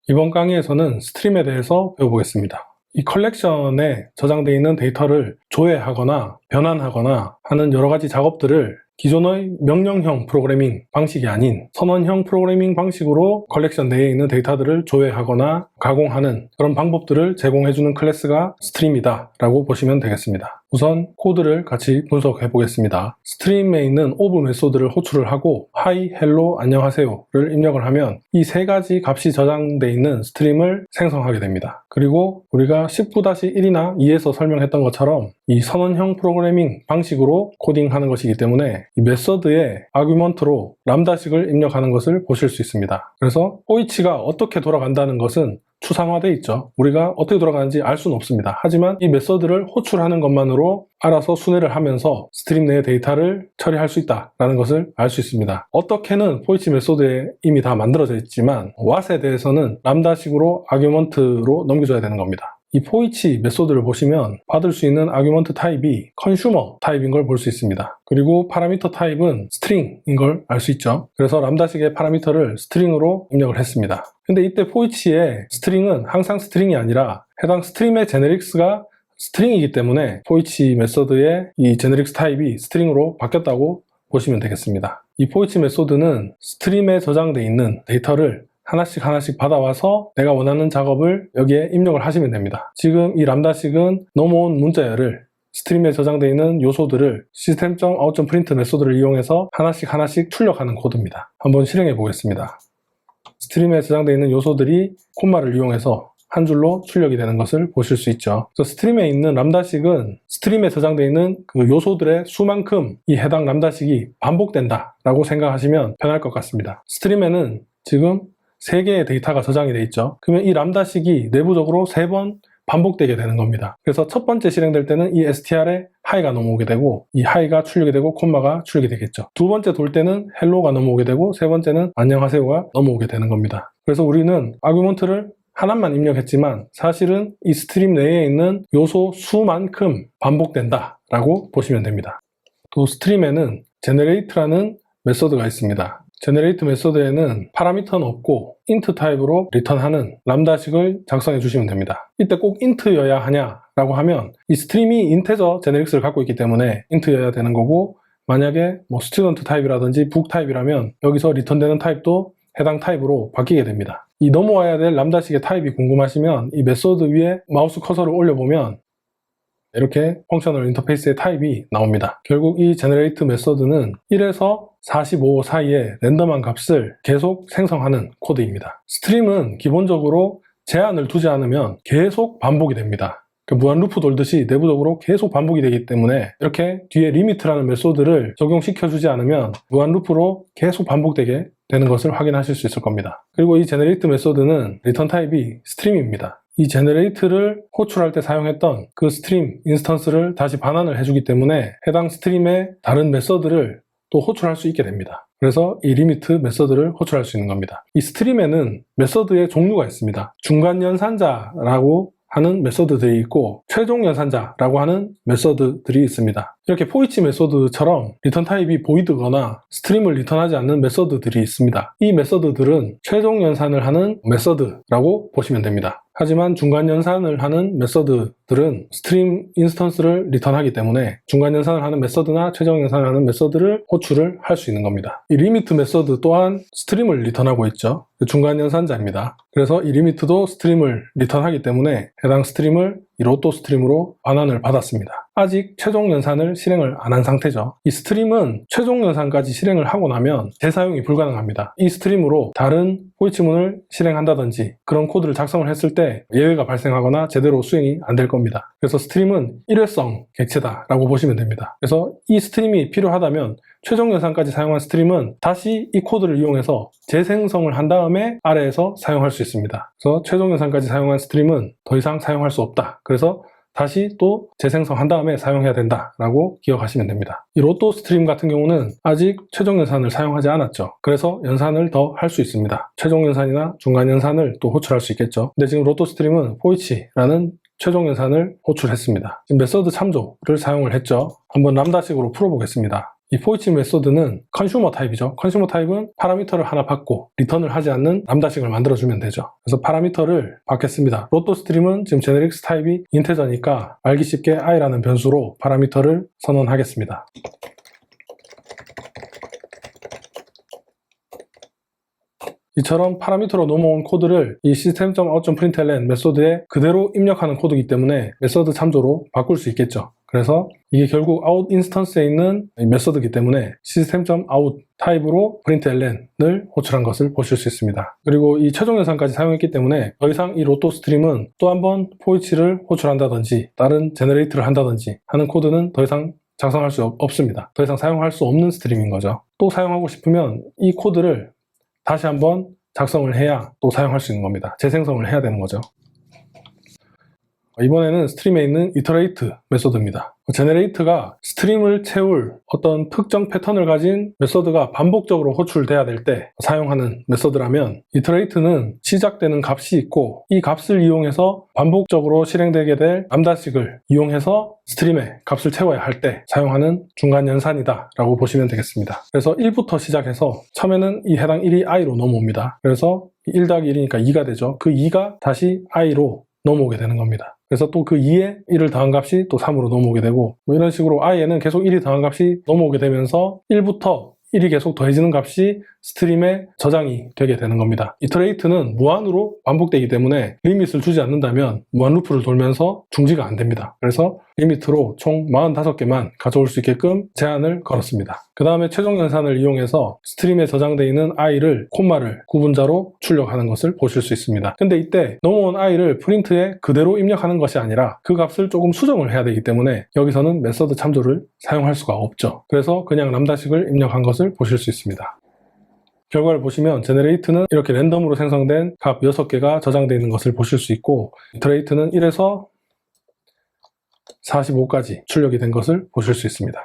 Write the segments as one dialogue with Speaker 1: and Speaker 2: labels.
Speaker 1: 이번 강의에서는 스트림에 대해서 배워보겠습니다. 이 컬렉션에 저장되어 있는 데이터를 조회하거나 변환하거나 하는 여러 가지 작업들을 기존의 명령형 프로그래밍 방식이 아닌 선언형 프로그래밍 방식으로 컬렉션 내에 있는 데이터들을 조회하거나 가공하는 그런 방법들을 제공해주는 클래스가 스트림이다 라고 보시면 되겠습니다. 우선 코드를 같이 분석해 보겠습니다. 스트림에 있는 오브 메소드를 호출을 하고 hi, hello, 안녕하세요를 입력을 하면 이 세 가지 값이 저장되어 있는 스트림을 생성하게 됩니다. 그리고 우리가 19-1이나 2에서 설명했던 것처럼 이 선언형 프로그래밍 방식으로 코딩하는 것이기 때문에 이 메서드에 아규먼트로 람다식을 입력하는 것을 보실 수 있습니다. 그래서 foeach가 어떻게 돌아간다는 것은 추상화되어 있죠. 우리가 어떻게 돌아가는지 알 수는 없습니다. 하지만 이 메서드를 호출하는 것만으로 알아서 순회를 하면서 스트림 내의 데이터를 처리할 수 있다는 것을 알 수 있습니다. 어떻게는 foeach 메소드에 이미 다 만들어져 있지만 what에 대해서는 람다식으로 아규먼트로 넘겨줘야 되는 겁니다. 이 foeach 메소드를 보시면 받을 수 있는 아규먼트 타입이 컨슈머 타입인 걸 볼 수 있습니다. 그리고 파라미터 타입은 스트링인 걸 알 수 있죠. 그래서 람다식의 파라미터를 스트링으로 입력을 했습니다. 근데 이때 foeach의 스트링은 항상 스트링이 아니라 해당 스트림의 제네릭스가 스트링이기 때문에 foeach 메소드의 이 제네릭스 타입이 스트링으로 바뀌었다고 보시면 되겠습니다. 이 foeach 메소드는 스트림에 저장되어 있는 데이터를 하나씩 받아와서 내가 원하는 작업을 여기에 입력을 하시면 됩니다. 지금 이 람다식은 넘어온 문자열을 스트림에 저장되어 있는 요소들을 system.out.print 메소드를 이용해서 하나씩 출력하는 코드입니다. 한번 실행해 보겠습니다. 스트림에 저장되어 있는 요소들이 콤마를 이용해서 한 줄로 출력이 되는 것을 보실 수 있죠. 그래서 스트림에 있는 람다식은 스트림에 저장되어 있는 그 요소들의 수만큼 이 해당 람다식이 반복된다 라고 생각하시면 편할 것 같습니다. 스트림에는 지금 3개의 데이터가 저장이 되어 있죠. 그러면 이 람다식이 내부적으로 3번 반복되게 되는 겁니다. 그래서 첫 번째 실행될 때는 이 str에 hi가 넘어오게 되고 이 hi가 출력이 되고 콤마가 출력이 되겠죠. 두 번째 돌 때는 hello가 넘어오게 되고 세 번째는 안녕하세요가 넘어오게 되는 겁니다. 그래서 우리는 아규먼트를 하나만 입력했지만 사실은 이 스트림 내에 있는 요소 수만큼 반복된다 라고 보시면 됩니다. 또 스트림에는 generate라는 메소드가 있습니다. generate 메소드에는 파라미터는 없고 int 타입으로 리턴하는 람다식을 작성해 주시면 됩니다. 이때 꼭 int여야 하냐라고 하면 이 스트림이 인테저 제네릭스를 갖고 있기 때문에 int여야 되는 거고, 만약에 뭐 student 타입이라든지 book 타입이라면 여기서 리턴되는 타입도 해당 타입으로 바뀌게 됩니다. 이 넘어와야 될 람다식의 타입이 궁금하시면 이 메소드 위에 마우스 커서를 올려보면 이렇게 펑셔널 인터페이스의 타입이 나옵니다. 결국 이 generate 메소드는 1에서 45 사이의 랜덤한 값을 계속 생성하는 코드입니다. 스트림은 기본적으로 제한을 두지 않으면 계속 반복이 됩니다. 무한 루프 돌듯이 내부적으로 계속 반복이 되기 때문에 이렇게 뒤에 limit라는 메소드를 적용시켜주지 않으면 무한 루프로 계속 반복되게 되는 것을 확인하실 수 있을 겁니다. 그리고 이 generate 메소드는 리턴 타입이 스트림입니다. 이 generate를 호출할 때 사용했던 그 스트림 인스턴스를 다시 반환을 해주기 때문에 해당 스트림의 다른 메소드를 또 호출할 수 있게 됩니다. 그래서 이 limit 메소드를 호출할 수 있는 겁니다. 이 스트림에는 메소드의 종류가 있습니다. 중간 연산자라고 하는 메소드들이 있고 최종 연산자라고 하는 메소드들이 있습니다. 이렇게 foeach 메소드처럼 리턴 타입이 보이드거나 스트림을 리턴하지 않는 메소드들이 있습니다. 이 메소드들은 최종 연산을 하는 메소드라고 보시면 됩니다. 하지만 중간 연산을 하는 메소드들은 스트림 인스턴스를 리턴하기 때문에 중간 연산을 하는 메소드나 최종 연산을 하는 메소드를 호출을 할 수 있는 겁니다. 이 리미트 메소드 또한 스트림을 리턴하고 있죠. 중간 연산자입니다. 그래서 이 리미트도 스트림을 리턴하기 때문에 해당 스트림을 이 로또 스트림으로 반환을 받았습니다. 아직 최종 연산을 실행을 안 한 상태죠. 이 스트림은 최종 연산까지 실행을 하고 나면 재사용이 불가능합니다. 이 스트림으로 다른 foeach문을 실행한다든지 그런 코드를 작성을 했을 때 예외가 발생하거나 제대로 수행이 안 될 겁니다. 그래서 스트림은 일회성 객체다라고 보시면 됩니다. 그래서 이 스트림이 필요하다면 최종 연산까지 사용한 스트림은 다시 이 코드를 이용해서 재생성을 한 다음에 아래에서 사용할 수 있습니다. 그래서 최종 연산까지 사용한 스트림은 더 이상 사용할 수 없다. 그래서 다시 또 재생성한 다음에 사용해야 된다라고 기억하시면 됩니다. 이 로또 스트림 같은 경우는 아직 최종 연산을 사용하지 않았죠. 그래서 연산을 더 할 수 있습니다. 최종 연산이나 중간 연산을 또 호출할 수 있겠죠. 근데 지금 로또 스트림은 foeach라는 최종 연산을 호출했습니다. 지금 메소드 참조를 사용을 했죠. 한번 람다식으로 풀어보겠습니다. 이 for each 메소드는 컨슈머 타입이죠. 컨슈머 타입은 파라미터를 하나 받고 리턴을 하지 않는 람다식을 만들어주면 되죠. 그래서 파라미터를 받겠습니다. 로또 스트림은 지금 제네릭스 타입이 인테저니까 알기 쉽게 i라는 변수로 파라미터를 선언하겠습니다. 이처럼 파라미터로 넘어온 코드를 이 system.out.println 메소드에 그대로 입력하는 코드이기 때문에 메소드 참조로 바꿀 수 있겠죠. 그래서 이게 결국 out 인스턴스에 있는 메소드이기 때문에 system.out 타입으로 println을 호출한 것을 보실 수 있습니다. 그리고 이 최종 연산까지 사용했기 때문에 더 이상 이 로또 스트림은 또 한 번 for each를 호출한다든지 다른 제너레이트를 한다든지 하는 코드는 더 이상 작성할 수 없습니다. 더 이상 사용할 수 없는 스트림인 거죠. 또 사용하고 싶으면 이 코드를 다시 한번 작성을 해야 또 사용할 수 있는 겁니다. 재생성을 해야 되는 거죠. 이번에는 스트림에 있는 iterate 메소드입니다. generate가 스트림을 채울 어떤 특정 패턴을 가진 메소드가 반복적으로 호출돼야 될 때 사용하는 메소드라면 iterate는 시작되는 값이 있고 이 값을 이용해서 반복적으로 실행되게 될 람다식을 이용해서 스트림의 값을 채워야 할 때 사용하는 중간 연산이다 라고 보시면 되겠습니다. 그래서 1부터 시작해서 처음에는 이 해당 1이 i로 넘어옵니다. 그래서 1 더하기 1이니까 2가 되죠. 그 2가 다시 i로 넘어오게 되는 겁니다. 그래서 또 그 2에 1을 더한 값이 또 3으로 넘어오게 되고 뭐 이런 식으로 i에는 계속 1이 더한 값이 넘어오게 되면서 1부터 1이 계속 더해지는 값이 스트림에 저장이 되게 되는 겁니다. 이터레이트는 무한으로 반복되기 때문에 리밋을 주지 않는다면 무한 루프를 돌면서 중지가 안 됩니다. 그래서 리미트로 총 45개만 가져올 수 있게끔 제한을 걸었습니다. 그 다음에 최종 연산을 이용해서 스트림에 저장되어 있는 i를 콤마를 구분자로 출력하는 것을 보실 수 있습니다. 근데 이때 넘어온 i를 프린트에 그대로 입력하는 것이 아니라 그 값을 조금 수정을 해야 되기 때문에 여기서는 메서드 참조를 사용할 수가 없죠. 그래서 그냥 람다식을 입력한 것을 보실 수 있습니다. 결과를 보시면 generate는 이렇게 랜덤으로 생성된 값 6개가 저장되어 있는 것을 보실 수 있고 iterate는 1에서 45까지 출력이 된 것을 보실 수 있습니다.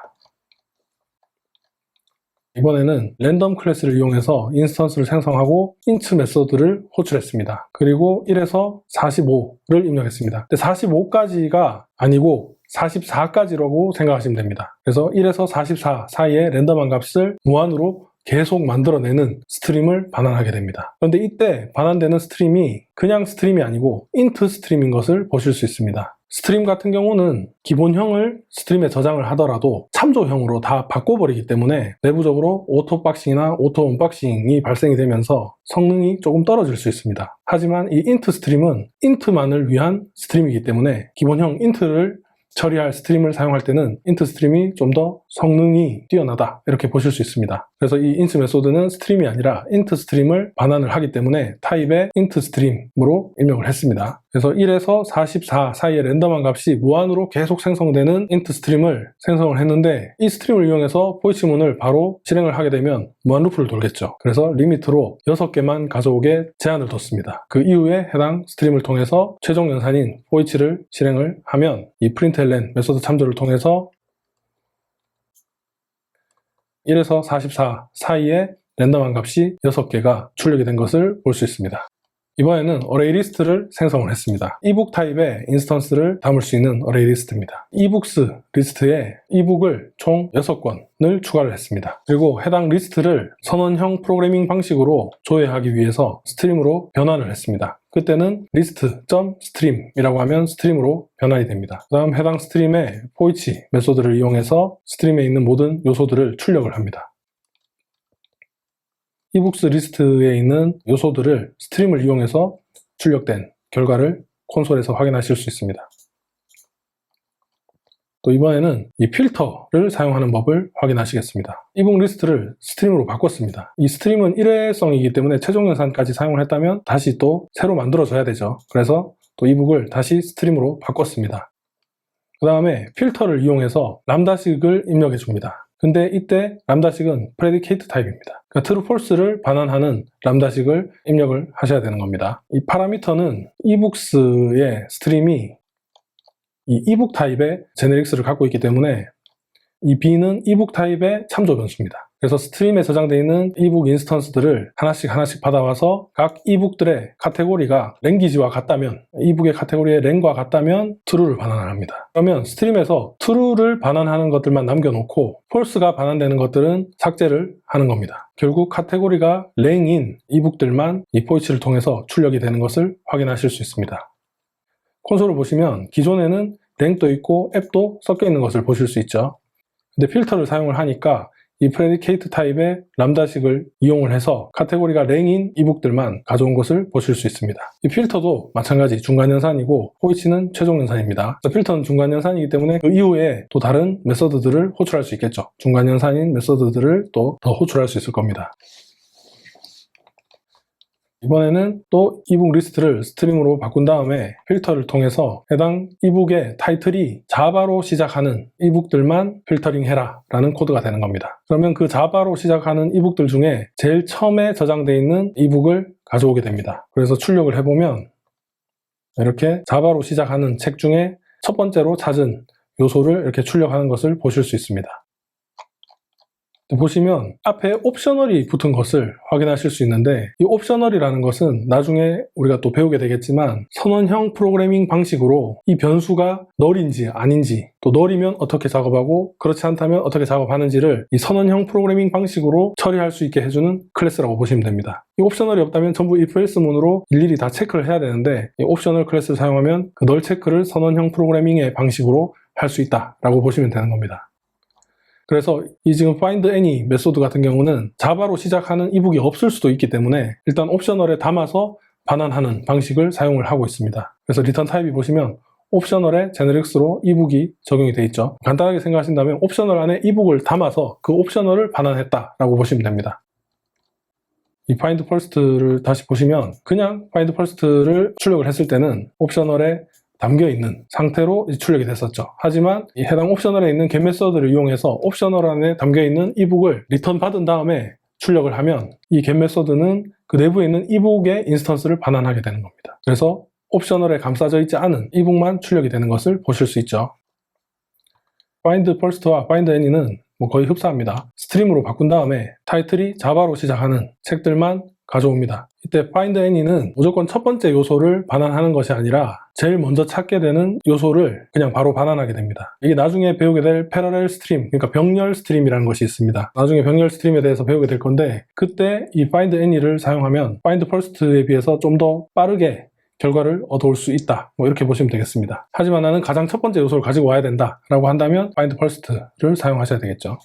Speaker 1: 이번에는 랜덤 클래스를 이용해서 인스턴스를 생성하고 int 메소드를 호출했습니다. 그리고 1에서 45를 입력했습니다. 45까지가 아니고 44까지라고 생각하시면 됩니다. 그래서 1에서 44 사이에 랜덤한 값을 무한으로 계속 만들어내는 스트림을 반환하게 됩니다. 그런데 이때 반환되는 스트림이 그냥 스트림이 아니고 int 스트림인 것을 보실 수 있습니다. 스트림 같은 경우는 기본형을 스트림에 저장을 하더라도 참조형으로 다 바꿔버리기 때문에 내부적으로 오토 박싱이나 오토 언박싱이 발생이 되면서 성능이 조금 떨어질 수 있습니다. 하지만 이 int 스트림은 int만을 위한 스트림이기 때문에 기본형 int를 처리할 스트림을 사용할 때는 int 스트림이 좀 더 성능이 뛰어나다 이렇게 보실 수 있습니다. 그래서 이 int 메소드는 스트림이 아니라 int 스트림을 반환을 하기 때문에 타입의 int 스트림으로 입력을 했습니다. 그래서 1에서 44 사이의 랜덤한 값이 무한으로 계속 생성되는 int 스트림을 생성을 했는데 이 스트림을 이용해서 for each 문을 바로 실행을 하게 되면 무한 루프를 돌겠죠. 그래서 리미트로 6개만 가져오게 제한을 뒀습니다. 그 이후에 해당 스트림을 통해서 최종 연산인 for each를 실행을 하면 이 println 메소드 참조를 통해서 1에서 44 사이에 랜덤한 값이 6개가 출력이 된 것을 볼 수 있습니다. 이번에는 어레이 리스트를 생성을 했습니다. 이북 타입의 인스턴스를 담을 수 있는 어레이 리스트입니다. 이북스 리스트에 이북을 총 6권을 추가를 했습니다. 그리고 해당 리스트를 선언형 프로그래밍 방식으로 조회하기 위해서 스트림으로 변환을 했습니다. 그때는 list.stream이라고 하면 스트림으로 변환이 됩니다. 그 다음 해당 스트림에 for each 메소드를 이용해서 스트림에 있는 모든 요소들을 출력을 합니다. 이북스 리스트에 있는 요소들을 스트림을 이용해서 출력된 결과를 콘솔에서 확인하실 수 있습니다. 또 이번에는 이 필터를 사용하는 법을 확인하시겠습니다. 이북 리스트를 스트림으로 바꿨습니다. 이 스트림은 일회성이기 때문에 최종 연산까지 사용을 했다면 다시 또 새로 만들어줘야 되죠. 그래서 또 이북을 다시 스트림으로 바꿨습니다. 그 다음에 필터를 이용해서 람다식을 입력해 줍니다. 근데 이때 람다식은 predicate 타입입니다. 그러니까 true, false를 반환하는 람다식을 입력을 하셔야 되는 겁니다. 이 파라미터는 이북스의 스트림이 이 이북 타입의 제네릭스를 갖고 있기 때문에 이 b는 이북 타입의 참조 변수입니다. 그래서 스트림에 저장되어 있는 이북 인스턴스들을 하나씩 받아와서 각 이북들의 카테고리가 랭귀지와 같다면, 이북의 카테고리의 랭과 같다면 true를 반환합니다. 그러면 스트림에서 true를 반환하는 것들만 남겨놓고 false가 반환되는 것들은 삭제를 하는 겁니다. 결국 카테고리가 랭인 이북들만 이 포이치를 통해서 출력이 되는 것을 확인하실 수 있습니다. 콘솔을 보시면 기존에는 랭도 있고 앱도 섞여 있는 것을 보실 수 있죠. 근데 필터를 사용을 하니까 이 프레디케이트 타입의 람다식을 이용을 해서 카테고리가 랭인 이북들만 가져온 것을 보실 수 있습니다. 이 필터도 마찬가지 중간연산이고 포이치는 최종연산입니다. 필터는 중간연산이기 때문에 그 이후에 또 다른 메서드들을 호출할 수 있겠죠. 중간연산인 메서드들을 또 더 호출할 수 있을 겁니다. 이번에는 또 이북 리스트를 스트림으로 바꾼 다음에 필터를 통해서 해당 이북의 타이틀이 자바로 시작하는 이북들만 필터링 해라 라는 코드가 되는 겁니다. 그러면 그 자바로 시작하는 이북들 중에 제일 처음에 저장되어 있는 이북을 가져오게 됩니다. 그래서 출력을 해보면 이렇게 자바로 시작하는 책 중에 첫 번째로 찾은 요소를 이렇게 출력하는 것을 보실 수 있습니다. 보시면 앞에 옵셔널이 붙은 것을 확인하실 수 있는데, 이 옵셔널이라는 것은 나중에 우리가 또 배우게 되겠지만 선언형 프로그래밍 방식으로 이 변수가 널인지 아닌지, 또 널이면 어떻게 작업하고 그렇지 않다면 어떻게 작업하는지를 이 선언형 프로그래밍 방식으로 처리할 수 있게 해주는 클래스라고 보시면 됩니다. 이 옵셔널이 없다면 전부 if else 문으로 일일이 다 체크를 해야 되는데, 이 옵셔널 클래스를 사용하면 그 널 체크를 선언형 프로그래밍의 방식으로 할 수 있다라고 보시면 되는 겁니다. 그래서 이 지금 find any 메소드 같은 경우는 자바로 시작하는 이북이 없을 수도 있기 때문에 일단 옵셔널에 담아서 반환하는 방식을 사용을 하고 있습니다. 그래서 리턴 타입이 보시면 옵셔널에 제네릭스로 이북이 적용이 되어 있죠. 간단하게 생각하신다면 옵셔널 안에 이북을 담아서 그 옵셔널을 반환했다라고 보시면 됩니다. 이 find first를 다시 보시면 그냥 find first를 출력을 했을 때는 옵셔널에 담겨있는 상태로 출력이 됐었죠. 하지만 이 해당 옵셔널에 있는 get 메서드를 이용해서 옵셔널 안에 담겨있는 이북을 리턴 받은 다음에 출력을 하면 이 get 메서드는 그 내부에 있는 이북의 인스턴스를 반환하게 되는 겁니다. 그래서 옵셔널에 감싸져 있지 않은 이북만 출력이 되는 것을 보실 수 있죠. find first와 find any는 거의 흡사합니다. 스트림으로 바꾼 다음에 타이틀이 자바로 시작하는 책들만 가져옵니다. 이때 find any는 무조건 첫 번째 요소를 반환하는 것이 아니라 제일 먼저 찾게 되는 요소를 그냥 바로 반환하게 됩니다. 이게 나중에 배우게 될 패러렐 스트림, 그러니까 병렬 스트림이라는 것이 있습니다. 나중에 병렬 스트림에 대해서 배우게 될 건데, 그때 이 find any를 사용하면 find first에 비해서 좀 더 빠르게 결과를 얻어올 수 있다, 이렇게 보시면 되겠습니다. 하지만 나는 가장 첫 번째 요소를 가지고 와야 된다 라고 한다면 find first를 사용하셔야 되겠죠.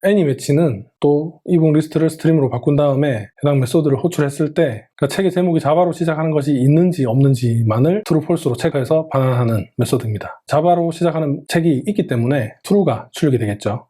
Speaker 1: any 매치는 또 이북 리스트를 스트림으로 바꾼 다음에 해당 메소드를 호출했을 때 그러니까 책의 제목이 자바로 시작하는 것이 있는지 없는지만을 true, false로 체크해서 반환하는 메소드입니다. 자바로 시작하는 책이 있기 때문에 true가 출력이 되겠죠.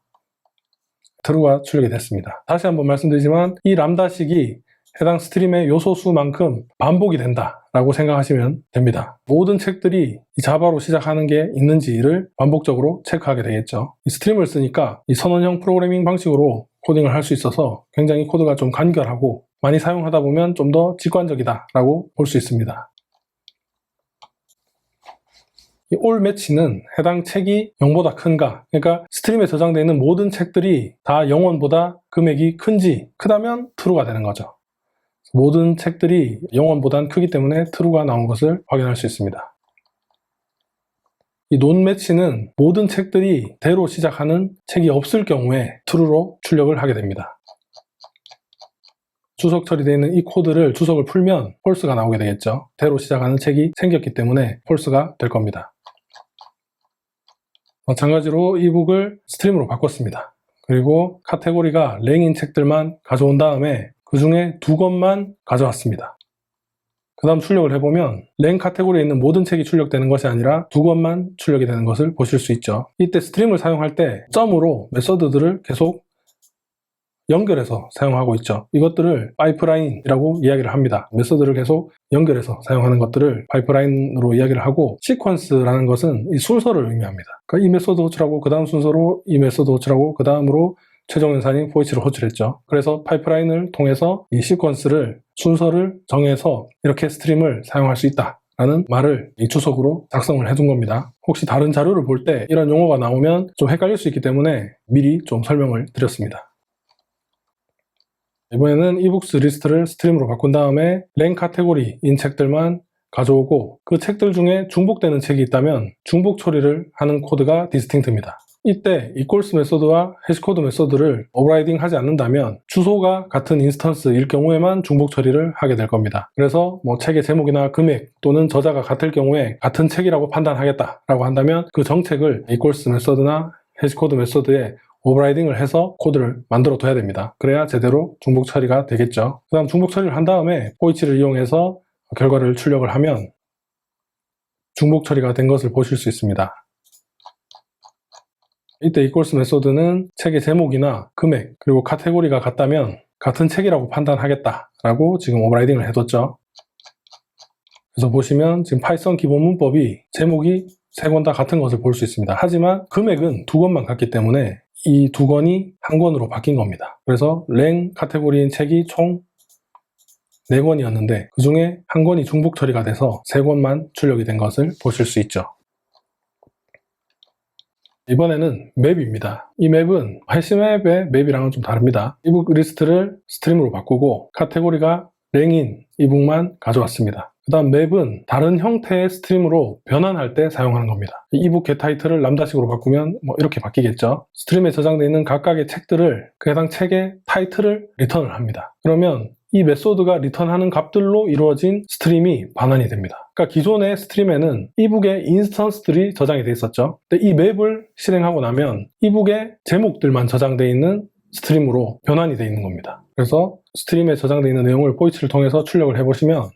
Speaker 1: true가 출력이 됐습니다. 다시 한번 말씀드리지만 이 람다식이 해당 스트림의 요소 수만큼 반복이 된다라고 생각하시면 됩니다. 모든 책들이 이 자바로 시작하는 게 있는지를 반복적으로 체크하게 되겠죠. 이 스트림을 쓰니까 이 선언형 프로그래밍 방식으로 코딩을 할 수 있어서 굉장히 코드가 좀 간결하고 많이 사용하다 보면 좀 더 직관적이다라고 볼 수 있습니다. 이 all match는 해당 책이 0보다 큰가, 그러니까 스트림에 저장되어 있는 모든 책들이 다 0원보다 금액이 큰지 크다면 true가 되는 거죠. 모든 책들이 0원보단 크기 때문에 true가 나온 것을 확인할 수 있습니다. 이 non match는 모든 책들이 대로 시작하는 책이 없을 경우에 true로 출력을 하게 됩니다. 주석 처리되어 있는 이 코드를 주석을 풀면 false가 나오게 되겠죠. 대로 시작하는 책이 생겼기 때문에 false가 될 겁니다. 마찬가지로 이북을 스트림으로 바꿨습니다. 그리고 카테고리가 랭인 책들만 가져온 다음에 그 중에 2권만 가져왔습니다. 그 다음 출력을 해보면 랭 카테고리에 있는 모든 책이 출력되는 것이 아니라 2권만 출력이 되는 것을 보실 수 있죠. 이때 스트림을 사용할 때 점으로 메서드들을 계속 연결해서 사용하고 있죠. 이것들을 파이프라인이라고 이야기를 합니다. 메서드를 계속 연결해서 사용하는 것들을 파이프라인으로 이야기를 하고, 시퀀스라는 것은 이 순서를 의미합니다. 그러니까 이 메서드 호출하고 그 다음 순서로 이 메서드 호출하고 그 다음으로 최종 연산인 포이치를 호출했죠. 그래서 파이프라인을 통해서 이 시퀀스를, 순서를 정해서 이렇게 스트림을 사용할 수 있다 라는 말을 이 주석으로 작성을 해둔 겁니다. 혹시 다른 자료를 볼 때 이런 용어가 나오면 좀 헷갈릴 수 있기 때문에 미리 좀 설명을 드렸습니다. 이번에는 이북스 리스트를 스트림으로 바꾼 다음에 랭 카테고리인 책들만 가져오고 그 책들 중에 중복되는 책이 있다면 중복 처리를 하는 코드가 디스팅트입니다. 이때 equals 메소드와 해시코드 메소드를 오버라이딩 하지 않는다면 주소가 같은 인스턴스일 경우에만 중복 처리를 하게 될 겁니다. 그래서 뭐 책의 제목이나 금액 또는 저자가 같을 경우에 같은 책이라고 판단하겠다라고 한다면 그 정책을 equals 메소드나 해시코드 메소드에 오버라이딩을 해서 코드를 만들어 둬야 됩니다. 그래야 제대로 중복 처리가 되겠죠. 그 다음 중복 처리를 한 다음에 포이치를 이용해서 결과를 출력을 하면 중복 처리가 된 것을 보실 수 있습니다. 이때 equals 메소드는 책의 제목이나 금액 그리고 카테고리가 같다면 같은 책이라고 판단하겠다라고 지금 오버라이딩을 해뒀죠. 그래서 보시면 지금 파이썬 기본 문법이 제목이 세 권 다 같은 것을 볼 수 있습니다. 하지만 금액은 두 권만 같기 때문에 이 두 권이 한 권으로 바뀐 겁니다. 그래서 랭 카테고리인 책이 총 4권이었는데 그 중에 한 권이 중복 처리가 돼서 3권만 출력이 된 것을 보실 수 있죠. 이번에는 맵입니다. 이 맵은 해시맵의 맵이랑은 좀 다릅니다. 이북 리스트를 스트림으로 바꾸고 카테고리가 랭인 이북만 가져왔습니다. 그 다음 맵은 다른 형태의 스트림으로 변환할 때 사용하는 겁니다. 이북 겟 타이틀을 람다식으로 바꾸면 뭐 이렇게 바뀌겠죠. 스트림에 저장되어 있는 각각의 책들을 그 해당 책의 타이틀을 리턴을 합니다. 그러면 이 메소드가 리턴하는 값들로 이루어진 스트림이 반환이 됩니다. 그러니까 기존의 스트림에는 이북의 인스턴스들이 저장이 되어 있었죠. 근데 이 맵을 실행하고 나면 이북의 제목들만 저장되어 있는 스트림으로 변환이 되어 있는 겁니다. 그래서 스트림에 저장되어 있는 내용을 포이치를 통해서 출력을 해보시면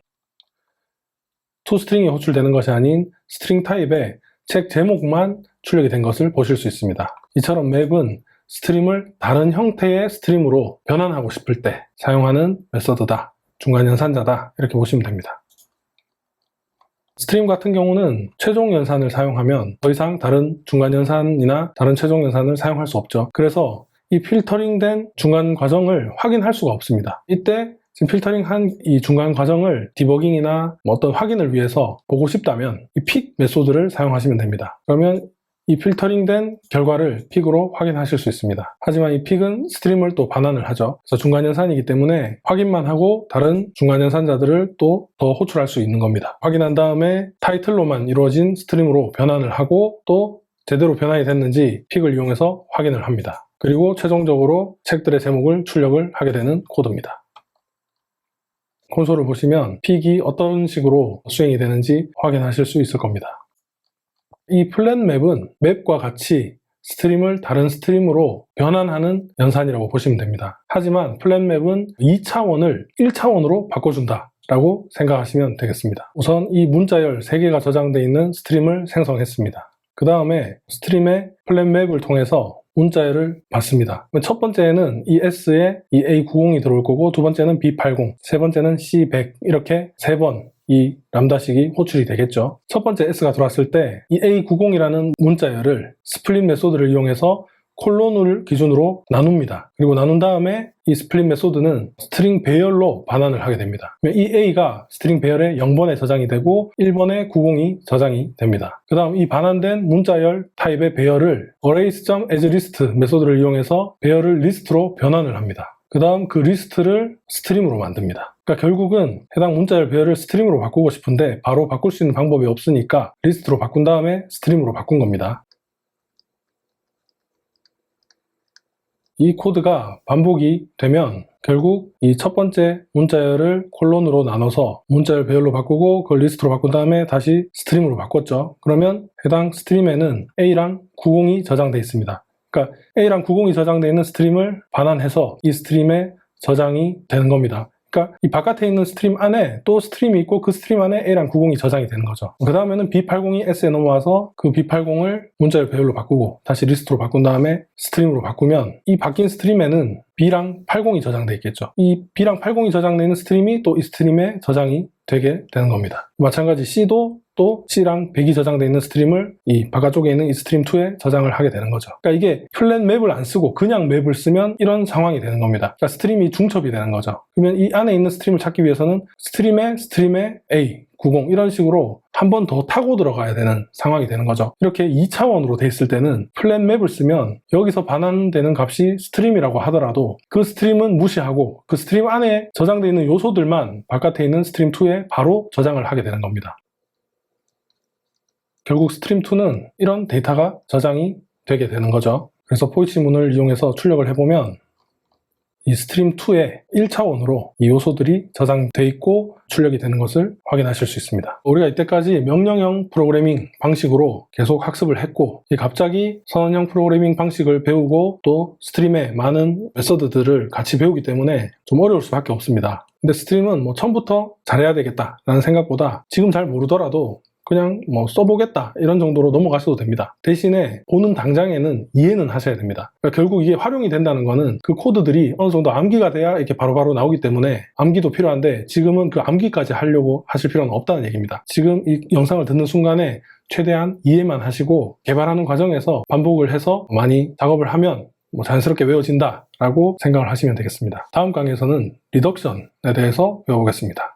Speaker 1: toString이 호출되는 것이 아닌 스트링 타입의 책 제목만 출력이 된 것을 보실 수 있습니다. 이처럼 맵은 스트림을 다른 형태의 스트림으로 변환하고 싶을 때 사용하는 메소드다, 중간 연산자다 이렇게 보시면 됩니다. 스트림 같은 경우는 최종 연산을 사용하면 더 이상 다른 중간 연산이나 다른 최종 연산을 사용할 수 없죠. 그래서 이 필터링된 중간 과정을 확인할 수가 없습니다. 이때 지금 필터링한 이 중간 과정을 디버깅이나 어떤 확인을 위해서 보고 싶다면 이 픽 메소드를 사용하시면 됩니다. 그러면 이 필터링된 결과를 픽으로 확인하실 수 있습니다. 하지만 이 픽은 스트림을 또 반환을 하죠. 그래서 중간 연산이기 때문에 확인만 하고 다른 중간 연산자들을 또 더 호출할 수 있는 겁니다. 확인한 다음에 타이틀로만 이루어진 스트림으로 변환을 하고 또 제대로 변환이 됐는지 픽을 이용해서 확인을 합니다. 그리고 최종적으로 책들의 제목을 출력을 하게 되는 코드입니다. 콘솔을 보시면 픽이 어떤 식으로 수행이 되는지 확인하실 수 있을 겁니다. 이 플랜 맵은 맵과 같이 스트림을 다른 스트림으로 변환하는 연산이라고 보시면 됩니다. 하지만 플랜 맵은 2차원을 1차원으로 바꿔준다 라고 생각하시면 되겠습니다. 우선 이 문자열 3개가 저장되어 있는 스트림을 생성했습니다. 그 다음에 스트림의 플랜 맵을 통해서 문자열을 받습니다. 첫 번째는 이 S에 이 A90이 들어올 거고 두 번째는 B80, 세 번째는 C100 이렇게 3번 이 람다식이 호출이 되겠죠. 첫 번째 S가 들어왔을 때 이 A90이라는 문자열을 스플릿 메소드를 이용해서 콜론을 기준으로 나눕니다. 그리고 나눈 다음에 이 스플릿 메소드는 스트링 배열로 반환을 하게 됩니다. 이 A가 스트링 배열의 0번에 저장이 되고 1번에 90이 저장이 됩니다. 그 다음 이 반환된 문자열 타입의 배열을 arrays.asList 메소드를 이용해서 배열을 리스트로 변환을 합니다. 그 다음 그 리스트를 스트림으로 만듭니다. 그러니까 결국은 해당 문자열 배열을 스트림으로 바꾸고 싶은데 바로 바꿀 수 있는 방법이 없으니까 리스트로 바꾼 다음에 스트림으로 바꾼 겁니다. 이 코드가 반복이 되면 결국 이 첫 번째 문자열을 콜론으로 나눠서 문자열 배열로 바꾸고 그걸 리스트로 바꾼 다음에 다시 스트림으로 바꿨죠. 그러면 해당 스트림에는 A랑 90이 저장되어 있습니다. 그러니까 A랑 90이 저장되어 있는 스트림을 반환해서 이 스트림에 저장이 되는 겁니다. 그러니까 이 바깥에 있는 스트림 안에 또 스트림이 있고 그 스트림 안에 A랑 90이 저장이 되는 거죠. 그 다음에는 B80이 S에 넘어와서 그 B80을 문자열 배열로 바꾸고 다시 리스트로 바꾼 다음에 스트림으로 바꾸면 이 바뀐 스트림에는 B랑 80이 저장되어 있겠죠. 이 B랑 80이 저장되어 있는 스트림이 또 이 스트림에 저장이 되게 되는 겁니다. 마찬가지 C도 또 C랑 100이 저장되어 있는 스트림을 이 바깥쪽에 있는 이 스트림2에 저장을 하게 되는 거죠. 그러니까 이게 플랫 맵을 안 쓰고 그냥 맵을 쓰면 이런 상황이 되는 겁니다. 그러니까 스트림이 중첩이 되는 거죠. 그러면 이 안에 있는 스트림을 찾기 위해서는 스트림에 A, 90 이런 식으로 한 번 더 타고 들어가야 되는 상황이 되는 거죠. 이렇게 2차원으로 돼 있을 때는 플랫 맵을 쓰면 여기서 반환되는 값이 스트림이라고 하더라도 그 스트림은 무시하고 그 스트림 안에 저장되어 있는 요소들만 바깥에 있는 스트림2에 바로 저장을 하게 되는 겁니다. 결국 스트림2는 이런 데이터가 저장이 되게 되는 거죠. 그래서 포이치문을 이용해서 출력을 해보면 이 스트림2에 1차원으로 이 요소들이 저장돼 있고 출력이 되는 것을 확인하실 수 있습니다. 우리가 이때까지 명령형 프로그래밍 방식으로 계속 학습을 했고 갑자기 선언형 프로그래밍 방식을 배우고 또 스트림의 많은 메서드들을 같이 배우기 때문에 좀 어려울 수밖에 없습니다. 근데 스트림은 뭐 처음부터 잘해야 되겠다라는 생각보다 지금 잘 모르더라도 그냥 뭐 써보겠다 이런 정도로 넘어가셔도 됩니다. 대신에 보는 당장에는 이해는 하셔야 됩니다. 그러니까 결국 이게 활용이 된다는 거는 그 코드들이 어느 정도 암기가 돼야 이렇게 바로바로 나오기 때문에 암기도 필요한데 지금은 그 암기까지 하려고 하실 필요는 없다는 얘기입니다. 지금 이 영상을 듣는 순간에 최대한 이해만 하시고 개발하는 과정에서 반복을 해서 많이 작업을 하면 자연스럽게 외워진다 라고 생각을 하시면 되겠습니다. 다음 강의에서는 리덕션에 대해서 배워보겠습니다.